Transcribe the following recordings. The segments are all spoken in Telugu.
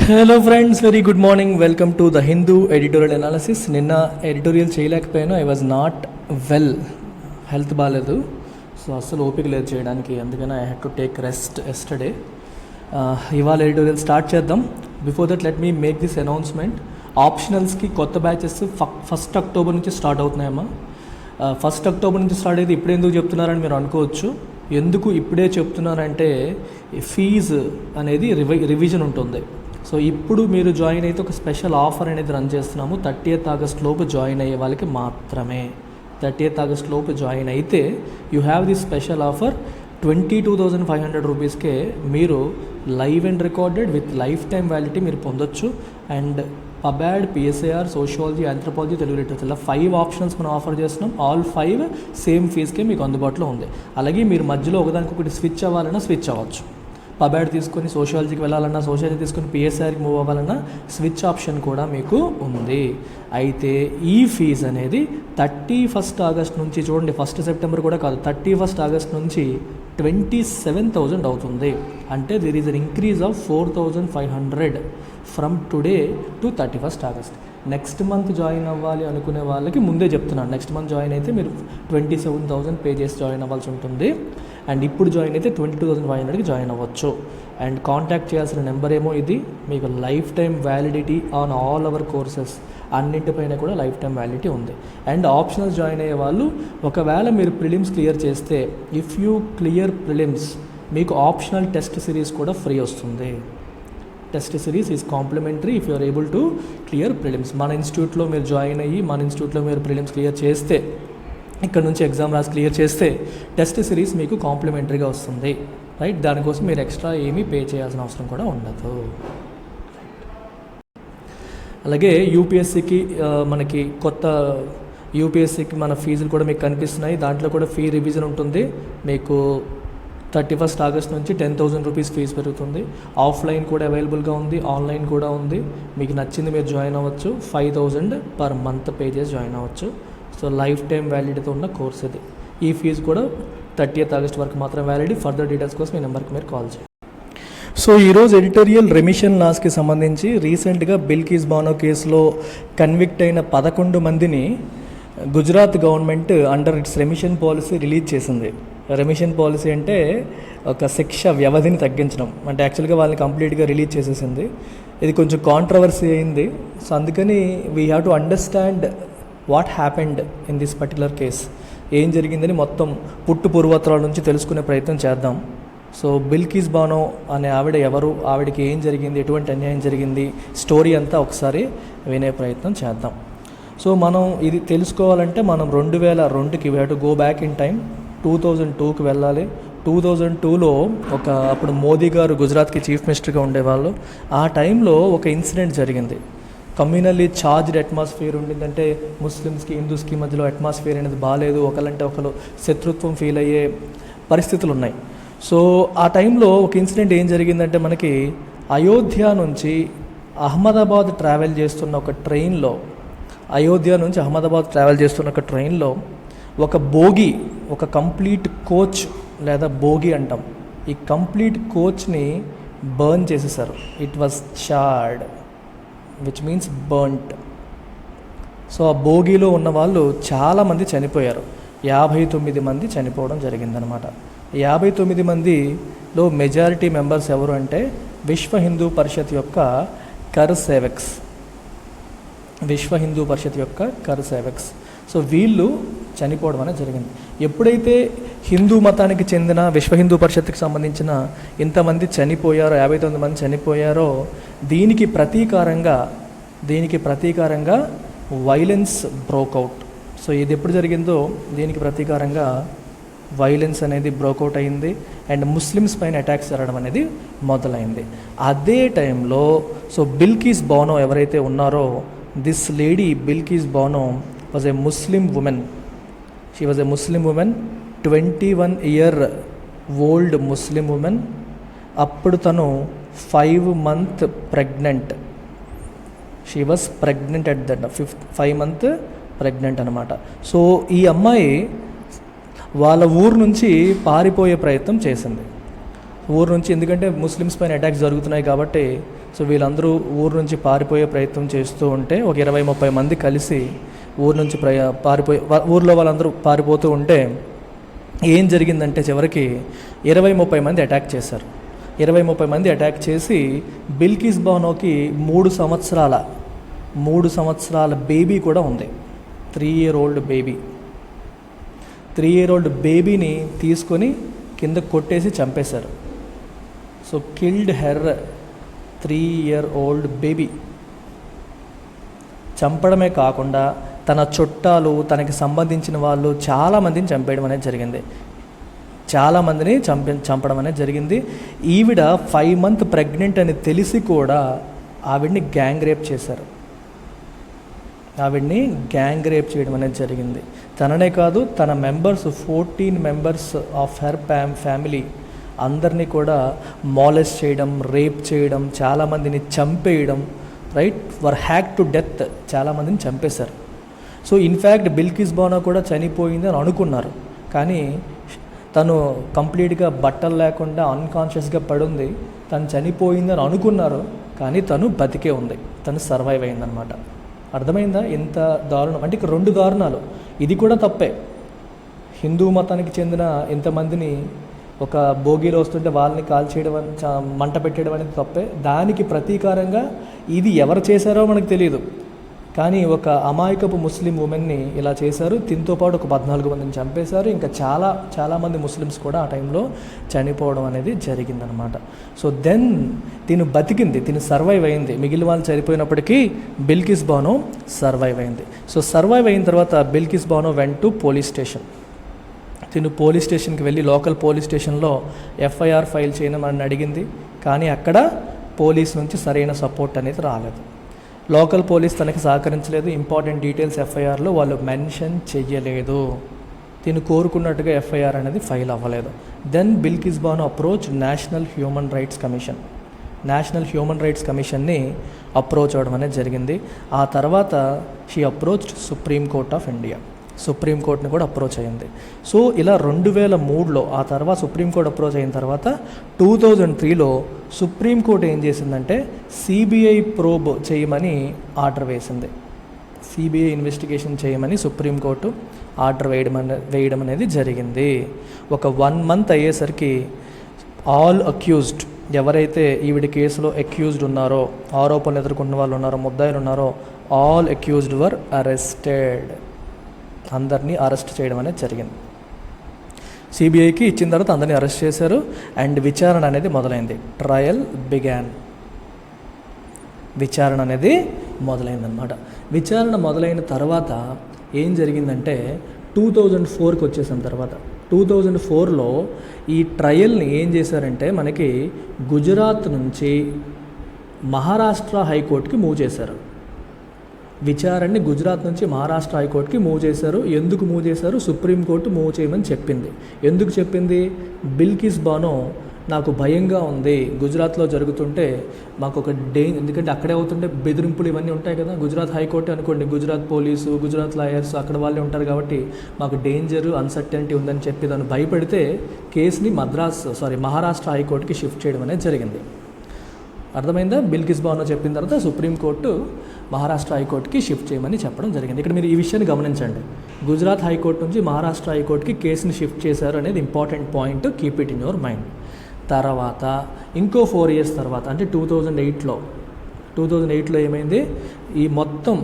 Hello friends, very good morning. Welcome to the Hindu editorial analysis. నిన్న ఎడిటోరియల్ చేయలేకపోయాను. I was not well, health బాగాలేదు. సో అస్సలు ఓపిక లేదు చేయడానికి, అందుకని I had to take rest yesterday. ఇవాళ ఎడిటోరియల్ స్టార్ట్ చేద్దాం. Before that let me make this announcement. ఆప్షనల్స్కి కొత్త బ్యాచెస్ 1 అక్టోబర్ నుంచి స్టార్ట్ అవుతున్నాయమ్మా. 1 అక్టోబర్ నుంచి స్టార్ట్ అయితే ఇప్పుడు ఎందుకు చెప్తున్నారని మీరు అనుకోవచ్చు. ఎందుకు ఇప్పుడే చెప్తున్నారంటే ఫీజు అనేది రివిజన్ ఉంటుంది. సో ఇప్పుడు మీరు జాయిన్ అయితే ఒక స్పెషల్ ఆఫర్ అనేది రన్ చేస్తున్నాము. 30th ఆగస్ట్ లోపు జాయిన్ అయ్యే వాళ్ళకి మాత్రమే. 30th ఆగస్ట్ లోపు జాయిన్ అయితే you have this special offer. 22,500 రూపీస్కే మీరు live and recorded with lifetime validity మీరు పొందొచ్చు. And PubAd, PSIR, sociology, anthropology, Telugu literature ఇలా 5 ఆప్షన్స్ మనం ఆఫర్ చేస్తున్నాం. ఆల్ 5 సేమ్ ఫీజ్కే మీకు అందుబాటులో ఉంది. అలాగే మీరు మధ్యలో ఒకదానికొకటి స్విచ్ అవ్వాలన్నా స్విచ్ అవ్వచ్చు. పబ్యాడ్ తీసుకొని సోషియాలజీకి వెళ్ళాలన్నా, సోషియాలజీ తీసుకొని పిఎస్ఆర్కి మూవ్ అవ్వాలన్నా స్విచ్ ఆప్షన్ కూడా మీకు ఉంది. అయితే ఈ ఫీజు అనేది 31st ఆగస్ట్ నుంచి, చూడండి 1 సెప్టెంబర్ కూడా కాదు, 31st ఆగస్ట్ నుంచి 27,000 అవుతుంది. అంటే దిర్ is an increase of 4,500 from today to 31st August. Next month join అవ్వాలి అనుకునే వాళ్ళకి ముందే చెప్తున్నాను, నెక్స్ట్ మంత్ జాయిన్ అయితే మీరు 27,000 పే చేసి జాయిన్ అవ్వాల్సి ఉంటుంది. అండ్ ఇప్పుడు జాయిన్ అయితే 22,500కి జాయిన్ అవ్వచ్చు. అండ్ కాంటాక్ట్ చేయాల్సిన నెంబర్ ఏమో ఇది. మీకు lifetime validity on all our courses అన్నింటిపైన కూడా లైఫ్ టైం వ్యాలిడిటీ ఉంది. అండ్ ఆప్షనల్స్ జాయిన్ అయ్యే వాళ్ళు, ఒకవేళ మీరు ప్రిలిమ్స్ క్లియర్ చేస్తే, ఇఫ్ యూ క్లియర్ ప్రిలిమ్స్ మీకు ఆప్షనల్ టెస్ట్ సిరీస్ కూడా ఫ్రీ వస్తుంది. Test series is complimentary if you are able to clear prelims. మన ఇన్స్టిట్యూట్లో మీరు జాయిన్ అయ్యి మన ఇన్స్టిట్యూట్లో మీరు ప్రిలిమ్స్ క్లియర్ చేస్తే, ఇక్కడ నుంచి ఎగ్జామ్ రాసి క్లియర్ చేస్తే టెస్ట్ సిరీస్ మీకు కాంప్లిమెంటరీగా వస్తుంది. రైట్, దానికోసం మీరు ఎక్స్ట్రా ఏమీ పే చేయాల్సిన అవసరం కూడా ఉండదు. అలాగే యూపీఎస్సీకి మనకి కొత్త యూపీఎస్సీకి మన ఫీజులు కూడా మీకు కనిపిస్తున్నాయి. దాంట్లో కూడా ఫీ రివిజన్ ఉంటుంది. మీకు 31st ఆగస్ట్ నుంచి 10,000 రూపీస్ ఫీజు పెరుగుతుంది. ఆఫ్లైన్ కూడా అవైలబుల్గా ఉంది, ఆన్లైన్ కూడా ఉంది. మీకు నచ్చింది మీరు జాయిన్ అవ్వచ్చు. 5,000 పర్ మంత్ పే చేసి జాయిన్ అవ్వచ్చు. సో లైఫ్ టైం వ్యాలిడిటీతో ఉన్న కోర్స్ ఇది. ఈ ఫీజు కూడా 30th ఆగస్ట్ వరకు మాత్రం వ్యాలిడిటీ. ఫర్దర్ డీటెయిల్స్ కోసం ఈ నెంబర్కి మీరు కాల్ చేయండి. సో ఈరోజు ఎడిటోరియల్ రెమిషన్ లాస్కి సంబంధించి రీసెంట్గా బిల్కిస్ బానో కేసులో కన్విక్ట్ అయిన 11 మందిని Gujarat government under it's remission policy release చేసింది. రెమిషన్ పాలసీ అంటే ఒక శిక్ష వ్యవధిని తగ్గించడం, అంటే యాక్చువల్గా వాళ్ళని కంప్లీట్గా రిలీజ్ చేసేసింది. ఇది కొంచెం కాంట్రవర్సీ అయింది. సో అందుకని we have to understand what happened in this particular case. ఏం జరిగిందని మొత్తం పుట్టు పూర్వోత్తరాల నుంచి తెలుసుకునే ప్రయత్నం చేద్దాం. సో బిల్కిస్ బానో అనే ఆవిడ ఎవరు, ఆవిడకి ఏం జరిగింది, ఎటువంటి అన్యాయం జరిగింది, స్టోరీ అంతా ఒకసారి వినే ప్రయత్నం చేద్దాం. సో మనం ఇది తెలుసుకోవాలంటే మనం 2002కి we have to go back in time. 2002కి వెళ్ళాలి. 2002లో అప్పుడు మోదీ గారు గుజరాత్కి చీఫ్ మినిస్టర్గా ఉండేవాళ్ళు. ఆ టైంలో ఒక ఇన్సిడెంట్ జరిగింది. కమ్యూనల్లీ ఛార్జ్డ్ అట్మాస్ఫియర్ ఉండిందంటే ముస్లిమ్స్కి హిందూస్కి మధ్యలో అట్మాస్ఫియర్ అనేది బాగాలేదు. ఒకరంటే ఒకరు శత్రుత్వం ఫీల్ అయ్యే పరిస్థితులు ఉన్నాయి. సో ఆ టైంలో ఒక ఇన్సిడెంట్ ఏం జరిగిందంటే, మనకి అయోధ్య నుంచి అహ్మదాబాద్ ట్రావెల్ చేస్తున్న ఒక ట్రైన్లో, ఒక బోగి, ఒక కంప్లీట్ కోచ్ లేదా బోగి అంటాం, ఈ కంప్లీట్ కోచ్ని బర్న్ చేసేసారు. It was chartered, which means burnt. So ఆ బోగిలో ఉన్న వాళ్ళు చాలామంది చనిపోయారు. 59 మంది చనిపోవడం జరిగిందనమాట. 59 మందిలో మెజారిటీ మెంబర్స్ ఎవరు అంటే విశ్వ హిందూ పరిషత్ యొక్క కర్ సేవక్స్. సో వీళ్ళు చనిపోవడం అనేది జరిగింది. ఎప్పుడైతే హిందూ మతానికి చెందిన విశ్వ హిందూ పరిషత్కి సంబంధించిన ఇంతమంది చనిపోయారో, 59 మంది చనిపోయారో, దీనికి ప్రతీకారంగా వైలెన్స్ బ్రోకౌట్. సో ఇది ఎప్పుడు జరిగిందో దీనికి ప్రతీకారంగా వైలెన్స్ అనేది బ్రోకౌట్ అయింది. అండ్ ముస్లిమ్స్ పైన అటాక్స్ జరగడం అనేది మొదలైంది. అదే టైంలో సో బిల్కిస్ బానో ఎవరైతే ఉన్నారో, this lady Bilkis Bano was a Muslim woman. She was a Muslim woman, 21-year-old Muslim woman. అప్పుడు తను 5 months pregnant. She was pregnant at that 5 months pregnant అనమాట. సో ఈ అమ్మాయి వాళ్ళ ఊరు నుంచి పారిపోయే ప్రయత్నం చేసింది. ఊరు నుంచి, ఎందుకంటే ముస్లిమ్స్ పైన అటాక్స్ జరుగుతున్నాయి కాబట్టి సో వీళ్ళందరూ ఊరు నుంచి పారిపోయే ప్రయత్నం చేస్తూ ఉంటే ఒక 20-30 మంది కలిసి ఊరు నుంచి ఊర్లో వాళ్ళందరూ పారిపోతూ ఉంటే ఏం జరిగిందంటే చివరికి 20-30 మంది అటాక్ చేశారు. 20-30 మంది అటాక్ చేసి బిల్కిస్ బానోకి 3 సంవత్సరాల బేబీ కూడా ఉంది. 3-year-old baby. 3-year-old బేబీని తీసుకొని కింద కొట్టేసి చంపేశారు. So killed her 3-year-old baby. చంపడమే కాకుండా తన చుట్టాలు, తనకి సంబంధించిన వాళ్ళు చాలామందిని చంపేయడం అనేది జరిగింది. చాలామందిని చంపడం అనేది జరిగింది. ఈవిడ 5 months ప్రెగ్నెంట్ అని తెలిసి కూడా ఆవిడ్ని గ్యాంగ్ రేప్ చేశారు. చేయడం అనేది జరిగింది. తననే కాదు, తన 14 members ఆఫ్ హెర్ ఫ్యామిలీ అందరినీ కూడా మాలెస్ట్ చేయడం, రేప్ చేయడం, చాలామందిని చంపేయడం, right, were hack to death, చాలామందిని చంపేశారు. సో ఇన్ఫ్యాక్ట్ బిల్కిస్ బానో కూడా చనిపోయింది అని అనుకున్నారు. కానీ తను కంప్లీట్గా బట్టలు లేకుండా అన్కాన్షియస్గా పడుంది. తను చనిపోయింది అని అనుకున్నారు, కానీ తను బతికే ఉంది. తను సర్వైవ్ అయిందనమాట. అర్థమైందా ఎంత దారుణం అంటే? ఇక్కడ 2 దారుణాలు. ఇది కూడా తప్పే. హిందూ మతానికి చెందిన ఎంతమందిని ఒక భోగిలో వస్తుంటే వాళ్ళని కాల్చేయడం, మంట పెట్టేయడం అనేది తప్పే. దానికి ప్రతీకారంగా ఇది ఎవరు చేశారో మనకు తెలియదు, కానీ ఒక అమాయకపు ముస్లిం ఉమెన్ని ఇలా చేశారు. దీంతో పాటు ఒక 14 మందిని చంపేశారు. ఇంకా చాలామంది ముస్లిమ్స్ కూడా ఆ టైంలో చనిపోవడం అనేది జరిగిందనమాట. సో దెన్ తిను బతికింది, తిను సర్వైవ్ అయింది. మిగిలిన వాళ్ళు చనిపోయినప్పటికీ బిల్కిస్ బానో సర్వైవ్ అయింది. సో సర్వైవ్ అయిన తర్వాత Bilkis Bano went to police station. తిను పోలీస్ స్టేషన్కి వెళ్ళి లోకల్ పోలీస్ స్టేషన్లో FIR ఫైల్ చేయమని అడిగింది. కానీ అక్కడ పోలీస్ నుంచి సరైన సపోర్ట్ అనేది రాలేదు. లోకల్ పోలీస్ తనకి సహకరించలేదు. ఇంపార్టెంట్ డీటెయిల్స్ FIRలో వాళ్ళు మెన్షన్ చెయ్యలేదు. తిను కోరుకున్నట్టుగా FIR అనేది ఫైల్ అవ్వలేదు. Then Bilkis Bano approach national human rights కమిషన్ని అప్రోచ్ అవ్వడం అనేది జరిగింది. ఆ తర్వాత she approached supreme court of India. సుప్రీంకోర్టుని కూడా అప్రోచ్ అయ్యింది. సో ఇలా 2003లో ఆ తర్వాత సుప్రీంకోర్టు అప్రోచ్ అయిన తర్వాత 2003లో సుప్రీంకోర్టు ఏం చేసిందంటే CBI ప్రోబ్ చేయమని ఆర్డర్ వేసింది. CBI ఇన్వెస్టిగేషన్ చేయమని సుప్రీంకోర్టు ఆర్డర్ వేయడం అనేది జరిగింది. ఒక 1 month అయ్యేసరికి ఆల్ అక్యూజ్డ్, ఎవరైతే ఈవిడ కేసులో అక్యూజ్డ్ ఉన్నారో, ఆరోపణలు ఎదుర్కొన్న వాళ్ళు ఉన్నారో, ముద్దాయిలు ఉన్నారో, ఆల్ అక్యూజ్డ్ వర్ అరెస్టెడ్. అందరినీ అరెస్ట్ చేయడం అనేది జరిగింది. CBIకి ఇచ్చిన తర్వాత అందరినీ అరెస్ట్ చేశారు. అండ్ విచారణ అనేది మొదలైంది. Trial began. విచారణ అనేది మొదలైందనమాట. విచారణ మొదలైన తర్వాత ఏం జరిగిందంటే 2004కి వచ్చేసిన తర్వాత 2004లో ఈ ట్రయల్ని ఏం చేశారంటే మనకి గుజరాత్ నుంచి మహారాష్ట్ర హైకోర్టుకి మూవ్ చేశారు. విచారణని గుజరాత్ నుంచి మహారాష్ట్ర హైకోర్టుకి మూవ్ చేశారు. ఎందుకు మూవ్ చేశారు? సుప్రీంకోర్టు మూవ్ చేయమని చెప్పింది. ఎందుకు చెప్పింది? బిల్కిస్ బానో నాకు భయంగా ఉంది, గుజరాత్లో జరుగుతుంటే మాకు ఒక ఎందుకంటే అక్కడే అవుతుంటే బెదిరింపులు ఇవన్నీ ఉంటాయి కదా. గుజరాత్ హైకోర్టు అనుకోండి, గుజరాత్ పోలీసు, గుజరాత్ లాయర్స్ అక్కడ వాళ్ళే ఉంటారు కాబట్టి మాకు డేంజరు, అన్సర్టెనిటీ ఉందని చెప్పి దాన్ని భయపెడితే కేసుని మహారాష్ట్ర హైకోర్టుకి షిఫ్ట్ చేయడం అనేది జరిగింది. అర్థమైందా? బిల్కిస్ బానో చెప్పిన తర్వాత సుప్రీంకోర్టు మహారాష్ట్ర హైకోర్టుకి షిఫ్ట్ చేయమని చెప్పడం జరిగింది. ఇక్కడ మీరు ఈ విషయాన్ని గమనించండి. గుజరాత్ హైకోర్టు నుంచి మహారాష్ట్ర హైకోర్టుకి కేసుని షిఫ్ట్ చేశారు అనేది important point. Keep it in your mind. తర్వాత ఇంకో 4 years తర్వాత అంటే 2008లో ఏమైంది? ఈ మొత్తం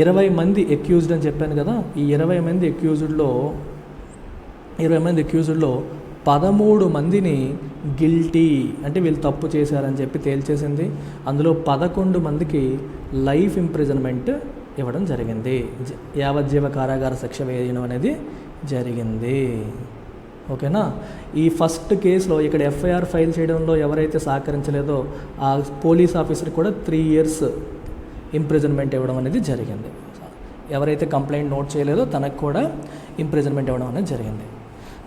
20 మంది అక్యూజ్డ్ అని చెప్పాను కదా. ఈ 20 మంది అక్యూజ్డ్లో 13 మందిని గిల్టీ అంటే వీళ్ళు తప్పు చేశారని చెప్పి తేల్చేసింది. అందులో 11 మందికి లైఫ్ ఇంప్రిజన్మెంట్ ఇవ్వడం జరిగింది. యావజ్జీవ కారాగార శిక్ష వేయడం అనేది జరిగింది. ఓకేనా? ఈ ఫస్ట్ కేసులో ఇక్కడ FIR ఫైల్ చేయడంలో ఎవరైతే సహకరించలేదో ఆ పోలీస్ ఆఫీసర్కి కూడా 3 years ఇంప్రిజన్మెంట్ ఇవ్వడం అనేది జరిగింది. ఎవరైతే కంప్లైంట్ నోట్ చేయలేదో తనకు కూడా ఇంప్రిజన్మెంట్ ఇవ్వడం అనేది జరిగింది.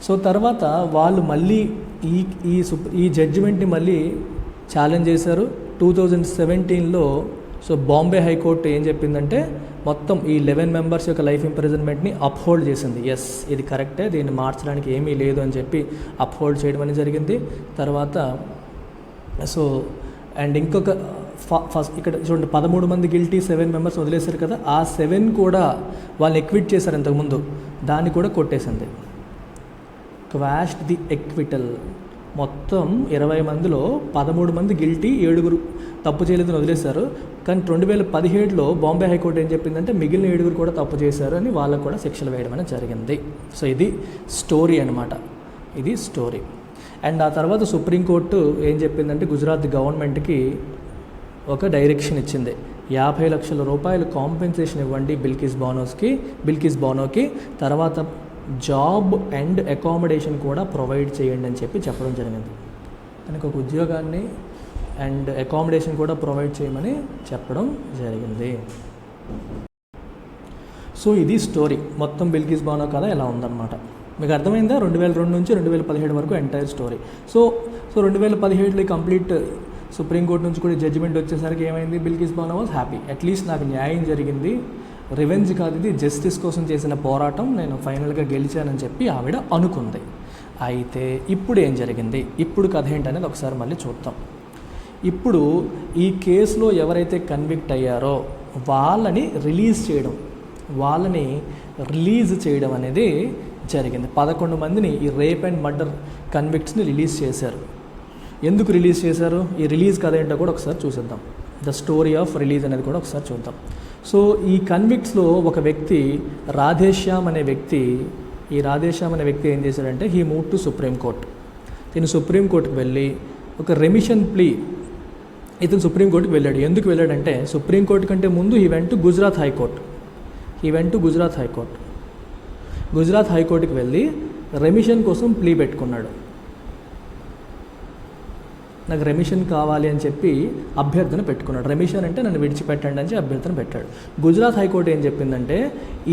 సో తర్వాత వాళ్ళు మళ్ళీ ఈ జడ్జిమెంట్ని మళ్ళీ ఛాలెంజ్ చేశారు 2017లో. సో బాంబే హైకోర్టు ఏం చెప్పిందంటే మొత్తం ఈ 11 members యొక్క లైఫ్ ఇంప్రిజన్మెంట్ని అప్హోల్డ్ చేసింది. ఎస్, ఇది కరెక్టే, దీన్ని మార్చడానికి ఏమీ లేదు అని చెప్పి అప్హోల్డ్ చేయడం అనేది జరిగింది. తర్వాత అండ్ ఇంకొక ఫస్ట్ ఇక్కడ చూడండి 13 మంది గిల్టీ 7 మెంబర్స్ వదిలేశారు కదా, ఆ 7 కూడా వాళ్ళని ఎక్విట్ చేశారు ఇంతకుముందు, దాన్ని కూడా కొట్టేసింది. క్వాష్డ్ ది ఎక్విటల్. మొత్తం 20 మందిలో 13 మంది గిల్టీ, 7 తప్పు చేయలేదని వదిలేశారు. కానీ 2017లో బాంబే హైకోర్టు ఏం చెప్పిందంటే మిగిలిన 7 కూడా తప్పు చేశారు అని వాళ్ళకు కూడా శిక్షలు వేయడం అనేది జరిగింది. సో ఇది స్టోరీ అనమాట, ఇది స్టోరీ. అండ్ ఆ తర్వాత సుప్రీంకోర్టు ఏం చెప్పిందంటే గుజరాత్ గవర్నమెంట్కి ఒక డైరెక్షన్ ఇచ్చింది. 50 లక్షల రూపాయలు కాంపెన్సేషన్ ఇవ్వండి బిల్కిస్ బానోకి, తర్వాత జాబ్ అండ్ అకామిడేషన్ కూడా ప్రొవైడ్ చేయండి అని చెప్పడం జరిగింది. తనకు ఒక ఉద్యోగాన్ని అండ్ అకామిడేషన్ కూడా ప్రొవైడ్ చేయమని చెప్పడం జరిగింది. సో ఇది స్టోరీ మొత్తం. బిల్కిస్ బానో కథ ఎలా ఉందన్నమాట మీకు అర్థమైందా? 2002 నుంచి 2017 వరకు ఎంటైర్ స్టోరీ. సో 2017లో కంప్లీట్ సుప్రీంకోర్టు నుంచి కూడా జడ్జిమెంట్ వచ్చేసరికి ఏమైంది, Bilkis Bano was happy. At least నాకు న్యాయం జరిగింది, రివెంజ్ కాదు ఇది, జస్టిస్ కోసం చేసిన పోరాటం, నేను ఫైనల్గా గెలిచానని చెప్పి ఆవిడ అనుకుంది. అయితే ఇప్పుడు ఏం జరిగింది, ఇప్పుడు కథ ఏంటనేది ఒకసారి మళ్ళీ చూద్దాం. ఇప్పుడు ఈ కేసులో ఎవరైతే కన్విక్ట్ అయ్యారో వాళ్ళని రిలీజ్ చేయడం అనేది జరిగింది. 11 మందిని ఈ రేప్ అండ్ మర్డర్ కన్విక్ట్స్ని రిలీజ్ చేశారు. ఎందుకు రిలీజ్ చేశారు, ఈ రిలీజ్ కథ ఏంటో కూడా ఒకసారి చూసేద్దాం. ద స్టోరీ ఆఫ్ రిలీజ్ అనేది కూడా ఒకసారి చూద్దాం. సో ఈ కన్విక్ట్స్లో ఒక వ్యక్తి రాధేశ్యామ్ అనే వ్యక్తి ఏం చేశాడంటే హీ మూవ్ టు సుప్రీంకోర్టు. ఇతను సుప్రీంకోర్టుకు వెళ్ళి ఒక రెమిషన్ ప్లీ, ఇతను సుప్రీంకోర్టుకు వెళ్ళాడు. ఎందుకు వెళ్ళాడంటే సుప్రీంకోర్టు కంటే ముందు హీ వెంట్ టు గుజరాత్ హైకోర్టుకి వెళ్ళి రెమిషన్ కోసం ప్లీ పెట్టుకున్నాడు. నాకు రెమిషన్ కావాలి అని చెప్పి అభ్యర్థన పెట్టుకున్నాడు. రెమిషన్ అంటే నన్ను విడిచిపెట్టండి అని చెప్పి అభ్యర్థన పెట్టాడు. గుజరాత్ హైకోర్టు ఏం చెప్పిందంటే